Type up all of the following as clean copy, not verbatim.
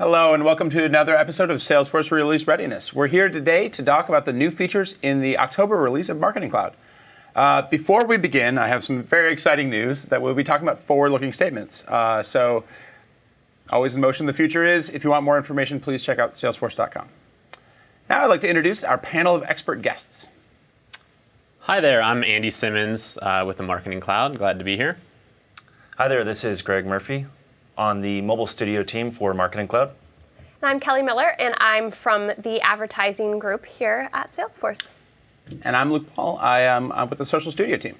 Hello, and welcome to another episode of Salesforce Release Readiness. We're here today to talk about the new features in the October release of Marketing Cloud. Before we begin, I have some very exciting news that we'll be talking about forward-looking statements. So, always in motion the future is. If you want more information, please check out salesforce.com. Now I'd like to introduce our panel of expert guests. Hi there, I'm Andy Simmons with the Marketing Cloud. Glad to be here. Hi there, this is Greg Murphy on the Mobile Studio team for Marketing Cloud. And I'm Kelly Miller, and I'm from the advertising group here at Salesforce. And I'm Luke Paul. I'm with the Social Studio team.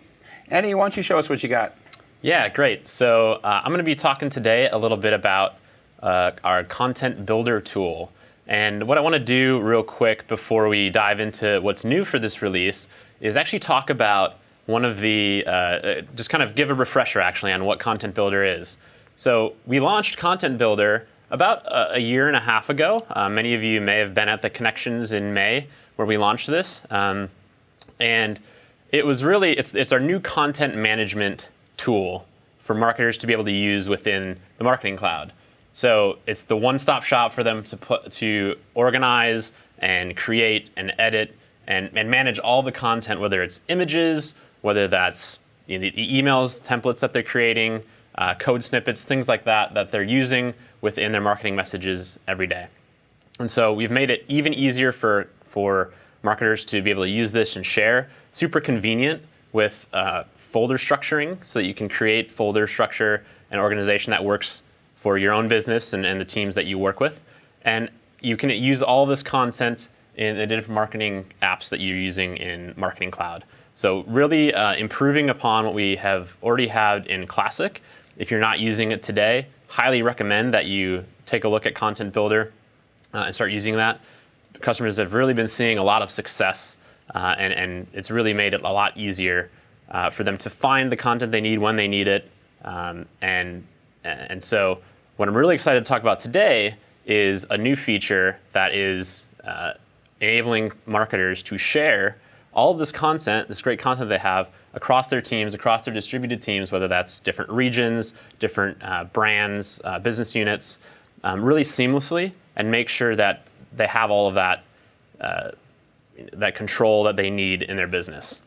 Andy, why don't you show us what you got? Yeah, great. So I'm going to be talking today a little bit about our Content Builder tool. And what I want to do real quick before we dive into what's new for this release is actually talk about one of the, just kind of give a refresher actually on what Content Builder is. So we launched Content Builder about a year and a half ago. Many of you may have been at the Connections in May where we launched this. And it was really, it's our new content management tool for marketers to be able to use within the Marketing Cloud. So it's the one-stop shop for them to organize and create and edit and manage all the content, whether it's images, whether that's the emails, templates that they're creating, code snippets, things like that they're using within their marketing messages every day. And so we've made it even easier for marketers to be able to use this and share. Super convenient with folder structuring so that you can create folder structure and organization that works for your own business and the teams that you work with. And you can use all this content in the different marketing apps that you're using in Marketing Cloud. So really improving upon what we have already had in Classic. If you're not using it today, highly recommend that you take a look at Content Builder and start using that. Customers have really been seeing a lot of success and it's really made it a lot easier for them to find the content they need when they need it. And so what I'm really excited to talk about today is a new feature that is enabling marketers to share all of this content, this great content they have, across their teams, across their distributed teams, whether that's different regions, different brands, business units, really seamlessly, and make sure that they have all of that, that control that they need in their business.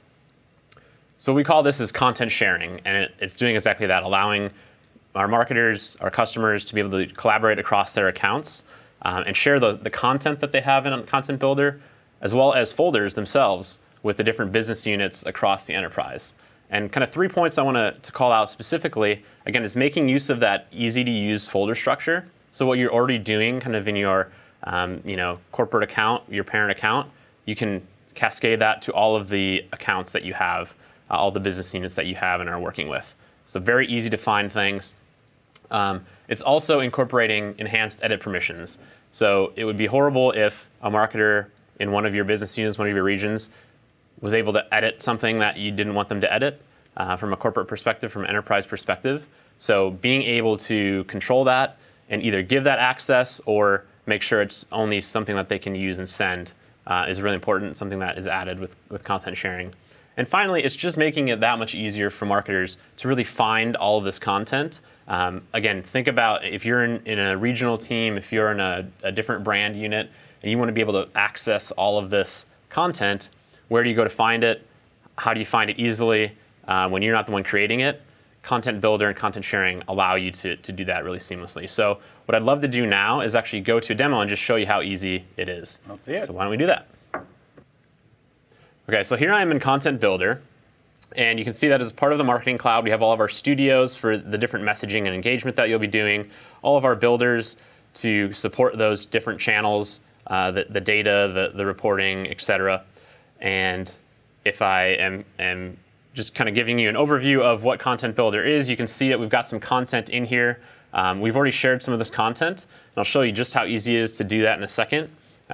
So we call this is content sharing, and it's doing exactly that, allowing our marketers, our customers to be able to collaborate across their accounts and share the content that they have in Content Builder, as well as folders themselves with the different business units across the enterprise. And kind of 3 points I want to call out specifically, again, is making use of that easy to use folder structure. So what you're already doing kind of in your corporate account, your parent account, you can cascade that to all of the accounts that you have, all the business units that you have and are working with. So very easy to find things. It's also incorporating enhanced edit permissions. So it would be horrible if a marketer in one of your business units, one of your regions, was able to edit something that you didn't want them to edit from a corporate perspective, from an enterprise perspective. So being able to control that and either give that access or make sure it's only something that they can use and send is really important, something that is added with content sharing. And finally, it's just making it that much easier for marketers to really find all of this content. Again, think about if you're in a regional team, if you're in a different brand unit, and you want to be able to access all of this content, where do you go to find it? How do you find it easily when you're not the one creating it? Content Builder and content sharing allow you to do that really seamlessly. So what I'd love to do now is actually go to a demo and just show you how easy it is. Let's see it. So why don't we do that? Okay, so here I am in Content Builder. And you can see that as part of the Marketing Cloud, we have all of our studios for the different messaging and engagement that you'll be doing, all of our builders to support those different channels, the data, the reporting, et cetera. And if I am just kind of giving you an overview of what Content Builder is, you can see that we've got some content in here. We've already shared some of this content, and I'll show you just how easy it is to do that in a second.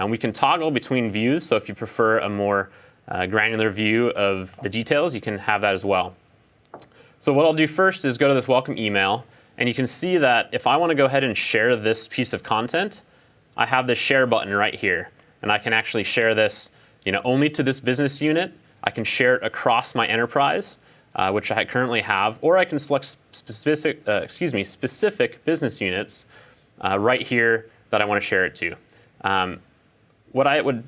We can toggle between views, so if you prefer a more granular view of the details, you can have that as well. So what I'll do first is go to this welcome email, and you can see that if I want to go ahead and share this piece of content, I have this share button right here, and I can actually share this only to this business unit. I can share it across my enterprise, which I currently have, or I can select specific business units right here that I want to share it to. What I would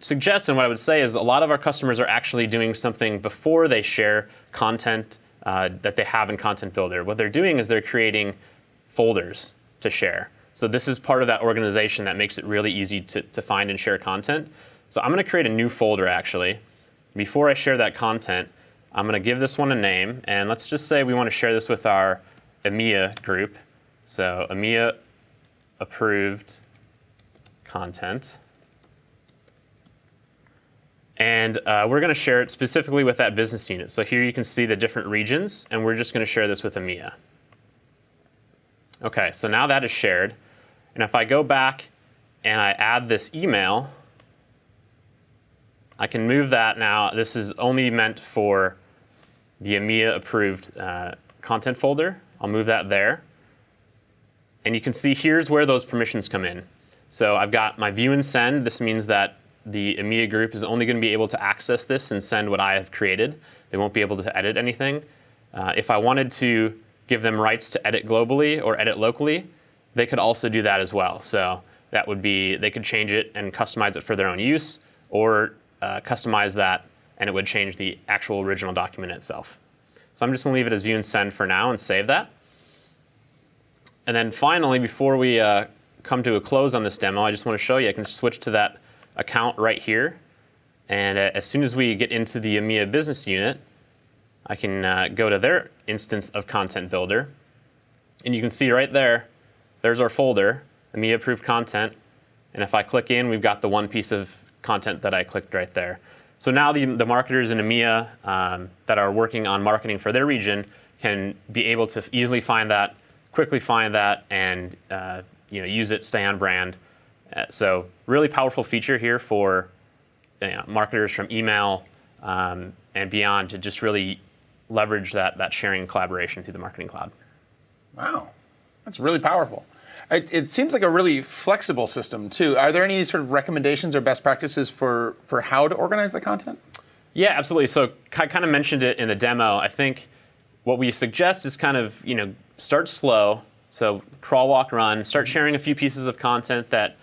suggest and what I would say is a lot of our customers are actually doing something before they share content that they have in Content Builder. What they're doing is they're creating folders to share. So this is part of that organization that makes it really easy to find and share content. So I'm going to create a new folder actually. Before I share that content, I'm going to give this one a name, and let's just say we want to share this with our EMEA group. So EMEA approved content. And we're going to share it specifically with that business unit. So here you can see the different regions, and we're just going to share this with EMEA. Okay, so now that is shared. And if I go back and I add this email, I can move that now. This is only meant for the EMEA approved content folder. I'll move that there. And you can see here's where those permissions come in. So I've got my view and send. This means that the EMEA group is only going to be able to access this and send what I have created. They won't be able to edit anything. If I wanted to give them rights to edit globally or edit locally, they could also do that as well. So that would be, they could change it and customize it for their own use, or customize that and it would change the actual original document itself. So I'm just going to leave it as view and send for now and save that. And then finally, before we come to a close on this demo, I just want to show you, I can switch to that account right here. And as soon as we get into the EMEA business unit, I can go to their instance of Content Builder. And you can see right there, there's our folder, EMEA approved content. And if I click in, we've got the one piece of content that I clicked right there. So now the marketers in EMEA that are working on marketing for their region can be able to easily find that, quickly find that, and use it, stay on brand. So really powerful feature here for marketers from email and beyond to just really leverage that sharing and collaboration through the Marketing Cloud. Wow, that's really powerful. It seems like a really flexible system too. Are there any sort of recommendations or best practices for how to organize the content? Yeah, absolutely. So I kind of mentioned it in the demo. I think what we suggest is kind of start slow. So crawl, walk, run. Start sharing a few pieces of content that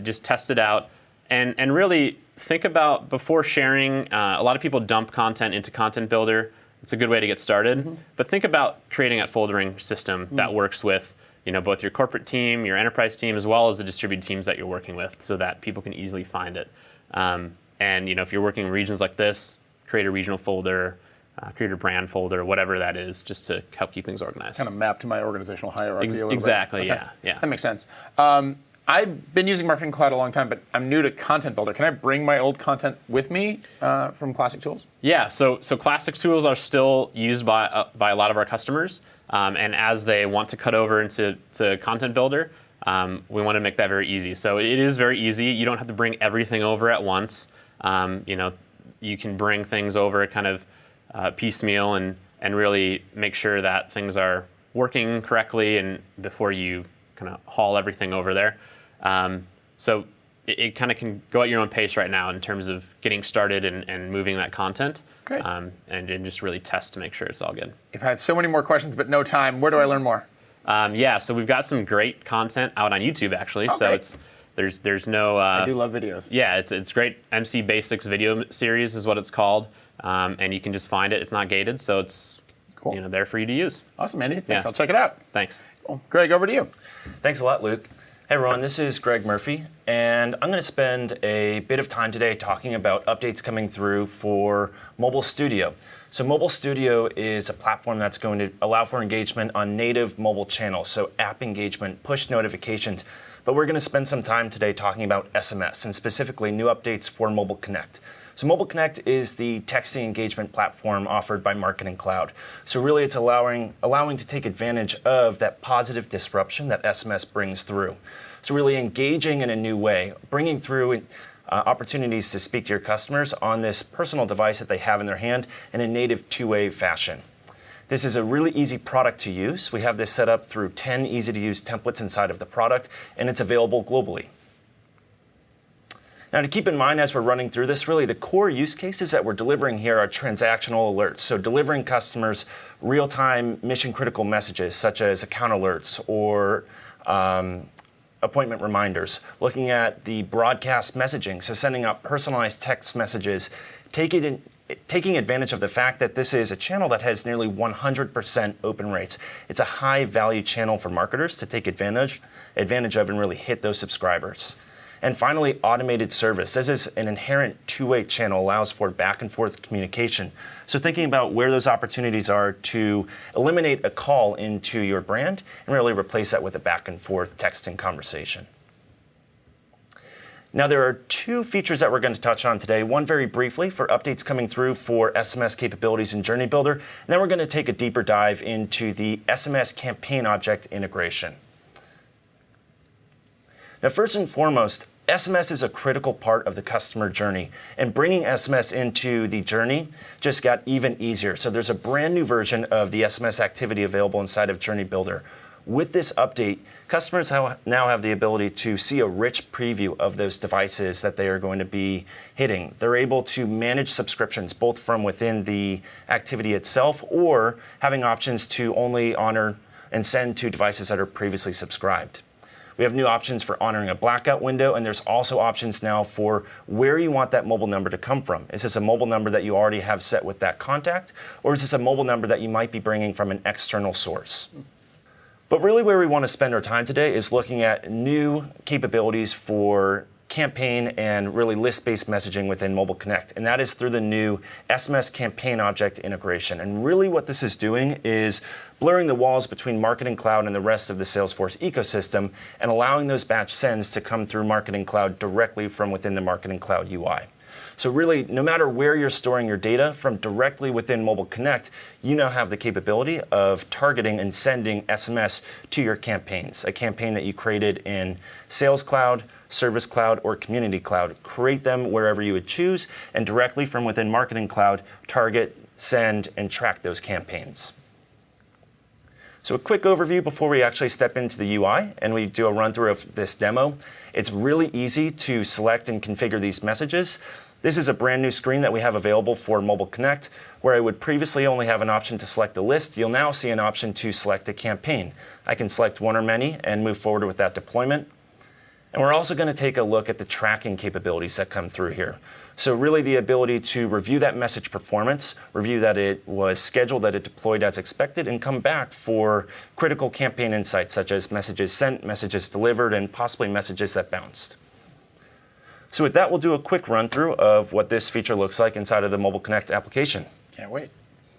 just test it out, and really think about before sharing. A lot of people dump content into Content Builder. It's a good way to get started. Mm-hmm. But think about creating a foldering system that works with both your corporate team, your enterprise team, as well as the distributed teams that you're working with, so that people can easily find it. And if you're working in regions like this, create a regional folder, create a brand folder, whatever that is, just to help keep things organized. Kind of map to my organizational hierarchy a little bit. Exactly, Okay. Yeah. That makes sense. I've been using Marketing Cloud a long time, but I'm new to Content Builder. Can I bring my old content with me from Classic Tools? Yeah, so Classic Tools are still used by a lot of our customers, and as they want to cut over into Content Builder, we want to make that very easy. So it is very easy. You don't have to bring everything over at once. You can bring things over kind of piecemeal and really make sure that things are working correctly and before you kind of haul everything over there. So it kind of can go at your own pace right now in terms of getting started and moving that content. Great. And just really test to make sure it's all good. I've had so many more questions, but no time. Where do I learn more? So we've got some great content out on YouTube actually. Oh, so great. there's no. I do love videos. Yeah, it's great. MC Basics video series is what it's called, and you can just find it. It's not gated, so it's cool. There for you to use. Awesome, Andy. Thanks. Yeah. I'll check it out. Thanks. Cool. Greg, over to you. Thanks a lot, Luke. Hey everyone, this is Greg Murphy, and I'm going to spend a bit of time today talking about updates coming through for Mobile Studio. So Mobile Studio is a platform that's going to allow for engagement on native mobile channels, so app engagement, push notifications. But we're going to spend some time today talking about SMS, and specifically new updates for MobileConnect. So MobileConnect is the texting engagement platform offered by Marketing Cloud. So really it's allowing to take advantage of that positive disruption that SMS brings through. So really engaging in a new way, bringing through opportunities to speak to your customers on this personal device that they have in their hand in a native two-way fashion. This is a really easy product to use. We have this set up through 10 easy-to-use templates inside of the product, and it's available globally. Now to keep in mind as we're running through this, really the core use cases that we're delivering here are transactional alerts. So delivering customers real-time mission-critical messages such as account alerts or appointment reminders, looking at the broadcast messaging, so sending out personalized text messages, taking advantage of the fact that this is a channel that has nearly 100% open rates. It's a high value channel for marketers to take advantage of and really hit those subscribers. And finally, automated service. This is an inherent two-way channel, allows for back and forth communication. So thinking about where those opportunities are to eliminate a call into your brand and really replace that with a back and forth texting conversation. Now, there are two features that we're going to touch on today. One very briefly for updates coming through for SMS capabilities in Journey Builder. And then we're going to take a deeper dive into the SMS campaign object integration. Now, first and foremost, SMS is a critical part of the customer journey, and bringing SMS into the journey just got even easier. So there's a brand new version of the SMS activity available inside of Journey Builder. With this update, customers now have the ability to see a rich preview of those devices that they are going to be hitting. They're able to manage subscriptions both from within the activity itself or having options to only honor and send to devices that are previously subscribed. We have new options for honoring a blackout window, and there's also options now for where you want that mobile number to come from. Is this a mobile number that you already have set with that contact, or is this a mobile number that you might be bringing from an external source? But really where we want to spend our time today is looking at new capabilities for campaign and really list-based messaging within MobileConnect, and that is through the new SMS campaign object integration. And really what this is doing is blurring the walls between Marketing Cloud and the rest of the Salesforce ecosystem and allowing those batch sends to come through Marketing Cloud directly from within the Marketing Cloud UI. So really, no matter where you're storing your data from directly within MobileConnect, you now have the capability of targeting and sending SMS to your campaigns, a campaign that you created in Sales Cloud, Service Cloud, or Community Cloud. Create them wherever you would choose, and directly from within Marketing Cloud, target, send, and track those campaigns. So a quick overview before we actually step into the UI and we do a run through of this demo. It's really easy to select and configure these messages. This is a brand new screen that we have available for MobileConnect, where I would previously only have an option to select a list. You'll now see an option to select a campaign. I can select one or many and move forward with that deployment. And we're also going to take a look at the tracking capabilities that come through here. So really the ability to review that message performance, review that it was scheduled, that it deployed as expected, and come back for critical campaign insights such as messages sent, messages delivered, and possibly messages that bounced. So with that, we'll do a quick run through of what this feature looks like inside of the MobileConnect application. Can't wait.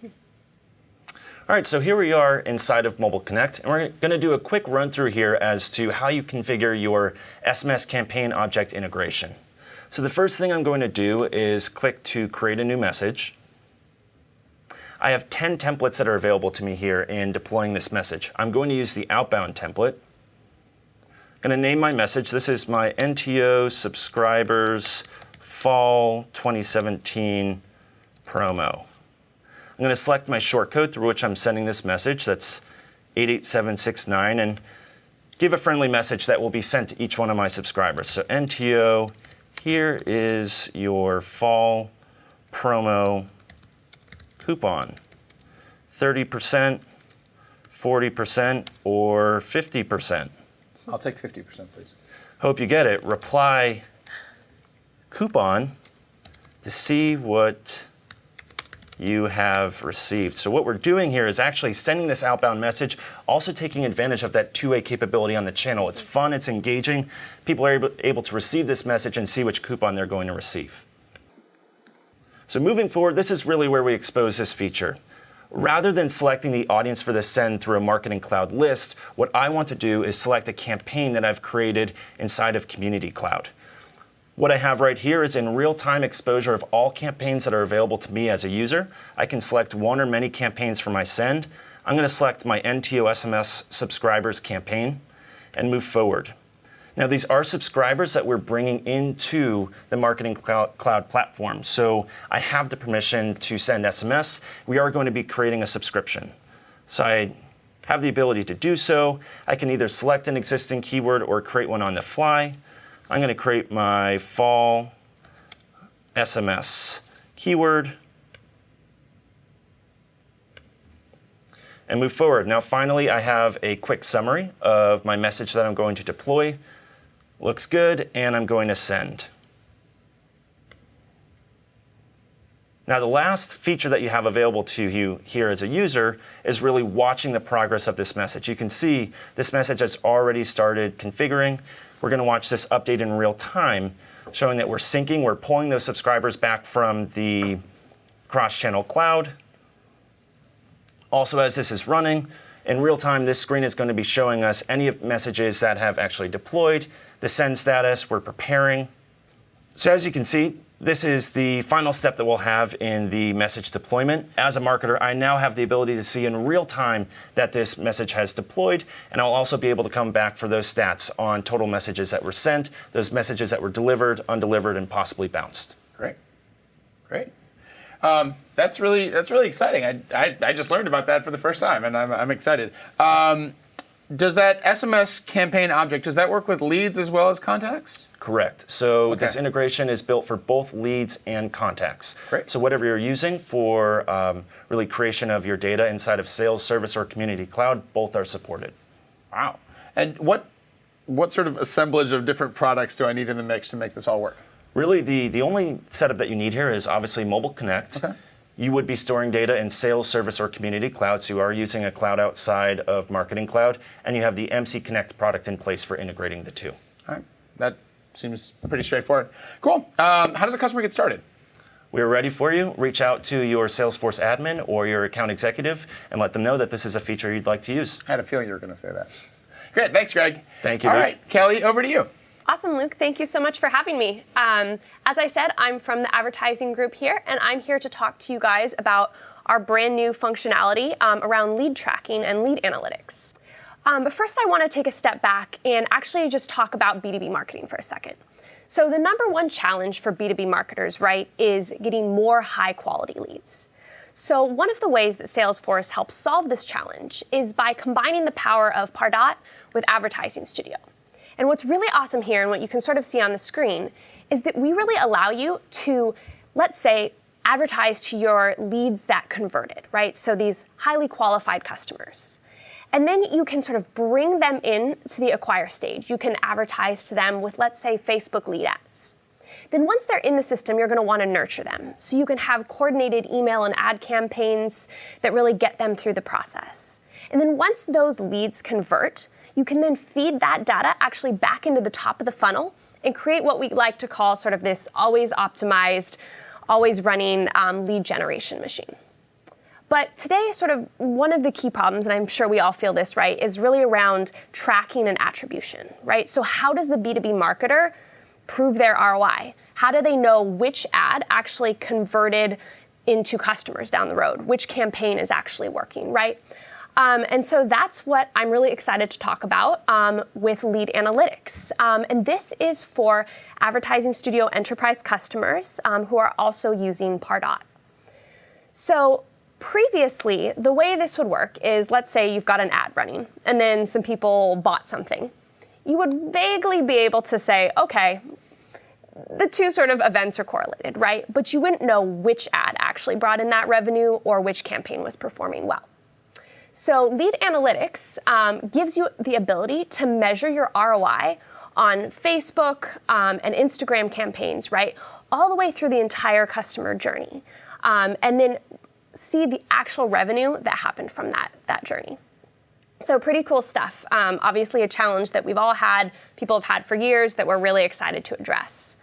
All right, so here we are inside of MobileConnect, and we're going to do a quick run through here as to how you configure your SMS campaign object integration. So the first thing I'm going to do is click to create a new message. I have 10 templates that are available to me here in deploying this message. I'm going to use the outbound template. I'm going to name my message. This is my NTO subscribers fall 2017 promo. I'm going to select my shortcode through which I'm sending this message. That's 88769, and give a friendly message that will be sent to each one of my subscribers. So NTO, here is your fall promo coupon. 30%, 40%, or 50%. I'll take 50%, please. Hope you get it. Reply coupon to see what you have received. So what we're doing here is actually sending this outbound message, also taking advantage of that two-way capability on the channel. It's fun, it's engaging. People are able to receive this message and see which coupon they're going to receive. So moving forward, this is really where we expose this feature. Rather than selecting the audience for the send through a Marketing Cloud list, what I want to do is select a campaign that I've created inside of Community Cloud. What I have right here is in real-time exposure of all campaigns that are available to me as a user. I can select one or many campaigns for my send. I'm going to select my NTO SMS subscribers campaign and move forward. Now, these are subscribers that we're bringing into the Marketing Cloud platform. So I have the permission to send SMS. We are going to be creating a subscription. So I have the ability to do so. I can either select an existing keyword or create one on the fly. I'm going to create my fall SMS keyword. and move forward. Now, finally, I have a quick summary of my message that I'm going to deploy. Looks good, and I'm going to send. Now, the last feature that you have available to you here as a user is really watching the progress of this message. You can see this message has already started configuring. We're going to watch this update in real time, showing that we're syncing, we're pulling those subscribers back from the cross-channel cloud. Also, as this is running, in real time, this screen is going to be showing us any messages that have actually deployed, the send status, we're preparing. So as you can see, this is the final step that we'll have in the message deployment. As a marketer, I now have the ability to see in real time that this message has deployed, and I'll also be able to come back for those stats on total messages that were sent, those messages that were delivered, undelivered, and possibly bounced. Great. That's really exciting. I just learned about that for the first time, and I'm excited. Does that SMS campaign object, does that work with leads as well as contacts? Correct. So This integration is built for both leads and contacts. Great. So whatever you're using for really creation of your data inside of Sales, Service, or Community Cloud, both are supported. Wow. And what sort of assemblage of different products do I need in the mix to make this all work? Really, the only setup that you need here is obviously MobileConnect. Okay. You would be storing data in Sales, Service, or Community Cloud, so you are using a cloud outside of Marketing Cloud, and you have the MC Connect product in place for integrating the two. All right. That seems pretty straightforward. Cool. How does a customer get started? We're ready for you. Reach out to your Salesforce admin or your account executive and let them know that this is a feature you'd like to use. I had a feeling you were going to say that. Great. Thanks, Greg. Thank you, All Luke. right. Kelly, over to you. Awesome, Luke. Thank you so much for having me. As I said, I'm from the advertising group here, and I'm here to talk to you guys about our brand new functionality around lead tracking and lead analytics. But first, I want to take a step back and actually just talk about B2B marketing for a second. So the number one challenge for B2B marketers, right, is getting more high-quality leads. So one of the ways that Salesforce helps solve this challenge is by combining the power of Pardot with Advertising Studio. And what's really awesome here, and what you can sort of see on the screen, is that we really allow you to, let's say, advertise to your leads that converted, right? So these highly qualified customers. And then you can sort of bring them in to the acquire stage. You can advertise to them with, let's say, Facebook lead ads. Then once they're in the system, you're going to want to nurture them. So you can have coordinated email and ad campaigns that really get them through the process. And then once those leads convert, you can then feed that data actually back into the top of the funnel and create what we like to call sort of this always optimized, always running lead generation machine. But today, sort of one of the key problems, and I'm sure we all feel this, right, is really around tracking and attribution, right? So how does the B2B marketer prove their ROI? How do they know which ad actually converted into customers down the road? Which campaign is actually working, right? And so that's what I'm really excited to talk about with lead analytics. And this is for Advertising Studio Enterprise customers who are also using Pardot. So previously, the way this would work is, let's say you've got an ad running and then some people bought something. You would vaguely be able to say, okay, the two sort of events are correlated, right? But you wouldn't know which ad actually brought in that revenue or which campaign was performing well. So lead analytics gives you the ability to measure your ROI on Facebook and Instagram campaigns, right? All the way through the entire customer journey. And then see the actual revenue that happened from that journey. So pretty cool stuff. Obviously a challenge that we've all had, people have had for years, that we're really excited to address.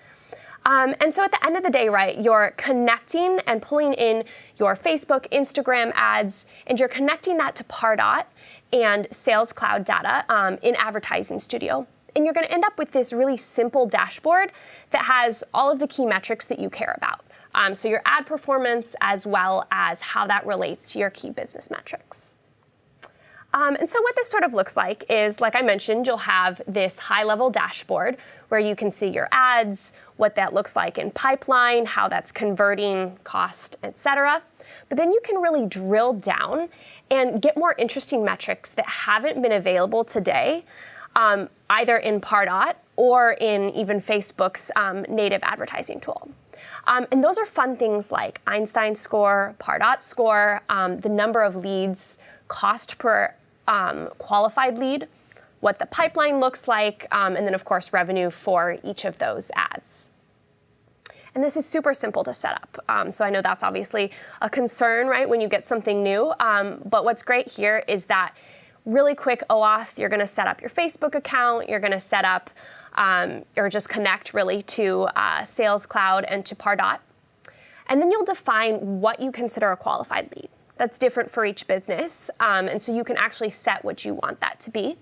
And so at the end of the day, right, you're connecting and pulling in your Facebook, Instagram ads, and you're connecting that to Pardot and Sales Cloud data in Advertising Studio. And you're going to end up with this really simple dashboard that has all of the key metrics that you care about. So your ad performance as well as how that relates to your key business metrics. And so what this sort of looks like is, like I mentioned, you'll have this high-level dashboard where you can see your ads, what that looks like in pipeline, how that's converting, cost, etc. But then you can really drill down and get more interesting metrics that haven't been available today, either in Pardot or in even Facebook's native advertising tool. And those are fun things like Einstein score, Pardot score, the number of leads, cost per qualified lead, what the pipeline looks like, and then of course revenue for each of those ads. And this is super simple to set up. So I know that's obviously a concern, right, when you get something new. But what's great here is that really quick OAuth, you're going to set up your Facebook account, you're going to set up or just connect really to Sales Cloud and to Pardot. And then you'll define what you consider a qualified lead. That's different for each business. And so you can actually set what you want that to be.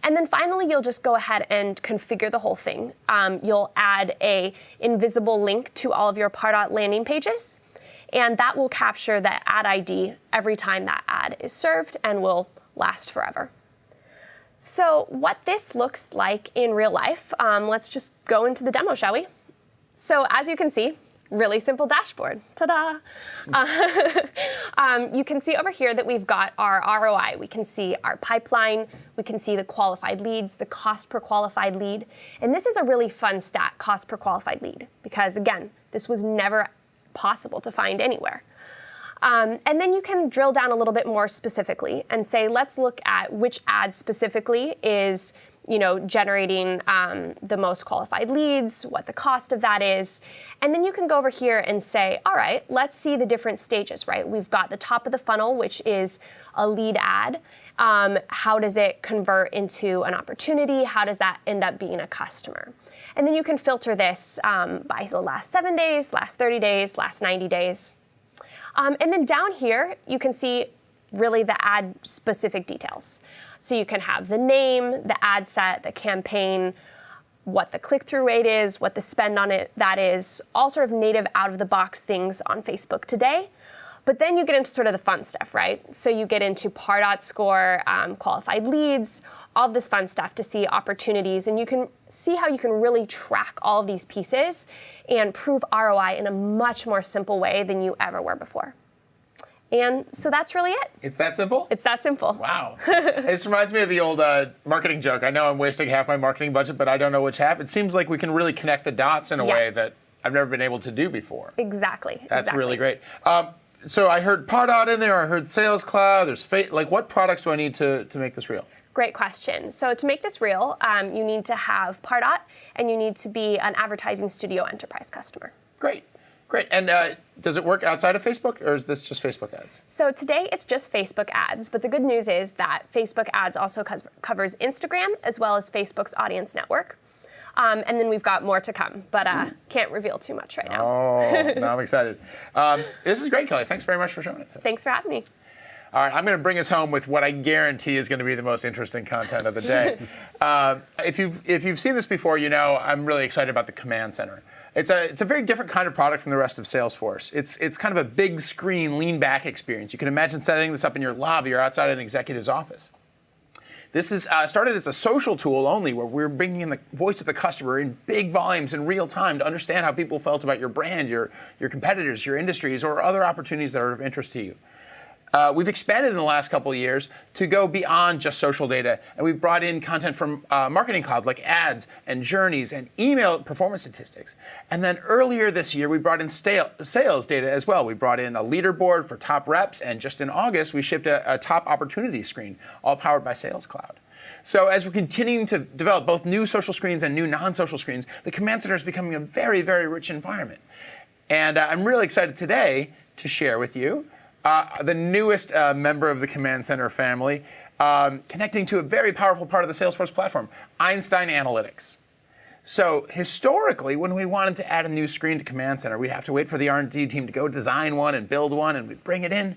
And then finally, you'll just go ahead and configure the whole thing. You'll add a invisible link to all of your Pardot landing pages, and that will capture the ad ID every time that ad is served and will last forever. So what this looks like in real life, let's just go into the demo, shall we? So as you can see, really simple dashboard. Ta-da! You can see over here that we've got our ROI. We can see our pipeline. We can see the qualified leads, the cost per qualified lead. And this is a really fun stat, cost per qualified lead, because again, this was never possible to find anywhere. And then you can drill down a little bit more specifically and say, let's look at which ad specifically is generating the most qualified leads, what the cost of that is. And then you can go over here and say, all right, let's see the different stages, right? We've got the top of the funnel, which is a lead ad. How does it convert into an opportunity? How does that end up being a customer? And then you can filter this by the last 7 days, last 30 days, last 90 days. And then down here, you can see really the ad specific details. So you can have the name, the ad set, the campaign, what the click-through rate is, what the spend on it that is, all sort of native out-of-the-box things on Facebook today. But then you get into sort of the fun stuff, right? So you get into Pardot score, qualified leads, all of this fun stuff to see opportunities. And you can see how you can really track all of these pieces and prove ROI in a much more simple way than you ever were before. And so that's really it. It's that simple? It's that simple. Wow. This reminds me of the old marketing joke. I know I'm wasting half my marketing budget, but I don't know which half. It seems like we can really connect the dots in a way that I've never been able to do before. Exactly. That's really great. So I heard Pardot in there. I heard Sales Cloud. There's what products do I need to make this real? Great question. So to make this real, you need to have Pardot, and you need to be an Advertising Studio Enterprise customer. Great. And does it work outside of Facebook, or is this just Facebook ads? So today it's just Facebook ads, but the good news is that Facebook ads also covers Instagram as well as Facebook's audience network. And then we've got more to come, but can't reveal too much right now. Oh, now I'm excited. This is great, Kelly. Thanks very much for showing it to us. Thanks for having me. All right, I'm going to bring us home with what I guarantee is going to be the most interesting content of the day. If you've seen this before, you know I'm really excited about the Command Center. It's a very different kind of product from the rest of Salesforce. It's kind of a big screen, lean back experience. You can imagine setting this up in your lobby or outside an executive's office. This is started as a social tool only, where we're bringing in the voice of the customer in big volumes in real time to understand how people felt about your brand, your competitors, your industries, or other opportunities that are of interest to you. We've expanded in the last couple of years to go beyond just social data, and we've brought in content from Marketing Cloud like ads and journeys and email performance statistics. And then earlier this year, we brought in sales data as well. We brought in a leaderboard for top reps, and just in August, we shipped a top opportunity screen, all powered by Sales Cloud. So as we're continuing to develop both new social screens and new non-social screens, the Command Center is becoming a very, very rich environment. And I'm really excited today to share with you the newest member of the Command Center family, connecting to a very powerful part of the Salesforce platform, Einstein Analytics. So historically, when we wanted to add a new screen to Command Center, we'd have to wait for the R&D team to go design one and build one, and we'd bring it in.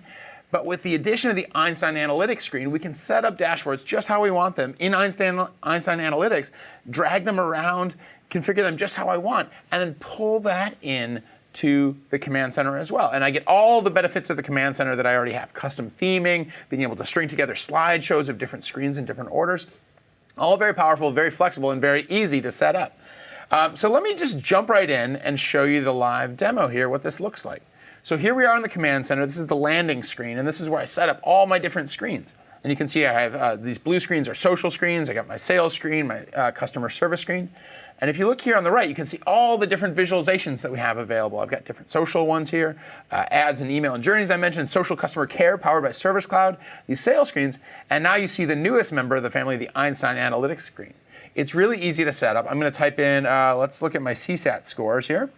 But with the addition of the Einstein Analytics screen, we can set up dashboards just how we want them in Einstein Analytics, drag them around, configure them just how I want, and then pull that in to the Command Center as well. And I get all the benefits of the Command Center that I already have. Custom theming, being able to string together slideshows of different screens in different orders. All very powerful, very flexible, and very easy to set up. So let me just jump right in and show you the live demo here, what this looks like. So here we are in the Command Center. This is the landing screen, and this is where I set up all my different screens. And you can see I have these blue screens are social screens. I got my sales screen, my customer service screen. And if you look here on the right, you can see all the different visualizations that we have available. I've got different social ones here, ads and email and journeys I mentioned, social customer care powered by Service Cloud, these sales screens. And now you see the newest member of the family, the Einstein Analytics screen. It's really easy to set up. I'm going to type in, let's look at my CSAT scores here.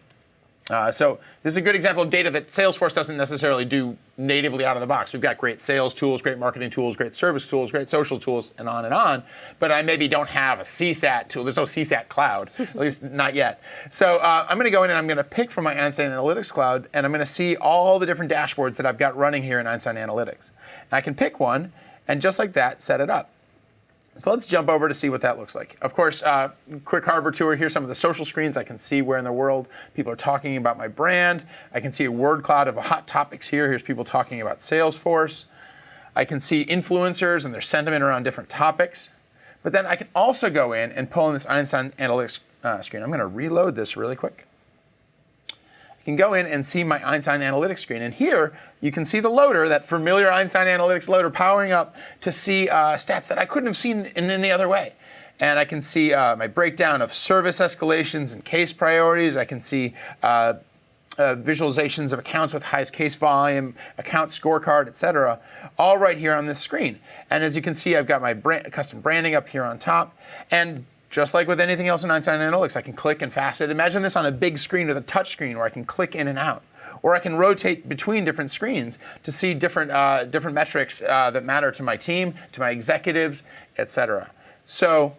So this is a good example of data that Salesforce doesn't necessarily do natively out of the box. We've got great sales tools, great marketing tools, great service tools, great social tools, and on and on. But I maybe don't have a CSAT tool. There's no CSAT cloud, at least not yet. So I'm going to go in and I'm going to pick from my Einstein Analytics cloud, and I'm going to see all the different dashboards that I've got running here in Einstein Analytics. And I can pick one, and just like that, set it up. So let's jump over to see what that looks like. Of course, quick harbor tour. Here's some of the social screens. I can see where in the world people are talking about my brand. I can see a word cloud of hot topics here. Here's people talking about Salesforce. I can see influencers and their sentiment around different topics. But then I can also go in and pull in this Einstein Analytics screen. I'm going to reload this really quick. I can go in and see my Einstein Analytics screen. And here, you can see the loader, that familiar Einstein Analytics loader, powering up to see stats that I couldn't have seen in any other way. And I can see my breakdown of service escalations and case priorities. I can see visualizations of accounts with highest case volume, account scorecard, et cetera, all right here on this screen. And as you can see, I've got my custom branding up here on top. And just like with anything else in Einstein Analytics, I can click and facet. Imagine this on a big screen with a touch screen where I can click in and out. Or I can rotate between different screens to see different metrics that matter to my team, to my executives, etc. So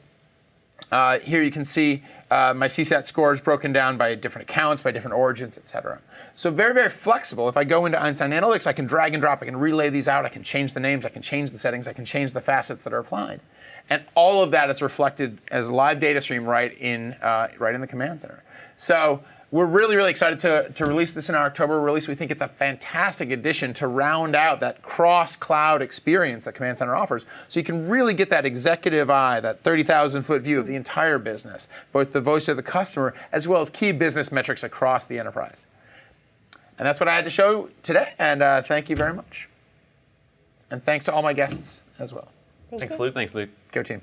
here you can see my CSAT scores broken down by different accounts, by different origins, etc. So very, very flexible. If I go into Einstein Analytics, I can drag and drop. I can relay these out. I can change the names. I can change the settings. I can change the facets that are applied. And all of that is reflected as a live data stream right in the command center. So we're really, really excited to release this in our October release. We think it's a fantastic addition to round out that cross-cloud experience that Command Center offers. So you can really get that executive eye, that 30,000-foot view of the entire business, both the voice of the customer as well as key business metrics across the enterprise. And that's what I had to show today. And thank you very much. And thanks to all my guests as well. Thanks, Luke. Thanks, Luke. Go team.